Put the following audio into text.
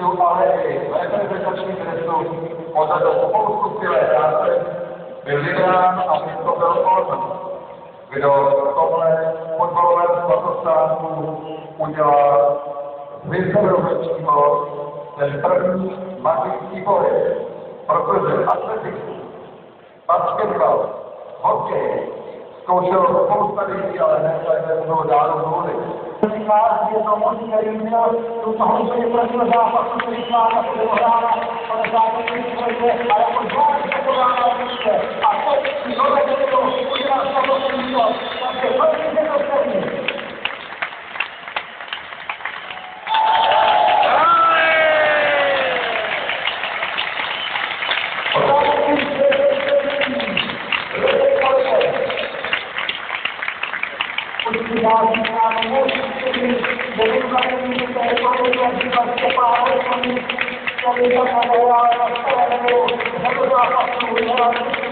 trestu, ale i v reprezentačním trestu odvedl spoustu skvělé práce, byl vybrán a to byl on, kdo v tomhle fotbalovém svatostánku udělal vyzorovačního ten první magický boj, protože atletiku, basketbal, hokej, zkoušel spousta lidí, ale ne takhle budou dál důvody. Je to moc, který měl tuto hodně proti zápasu, který sláva se dohrála, ale zároveň svojde, a jako zvlášť se podává výše. A teď si dovedete to udělat samotný to, takže velmi je to první. Thank you.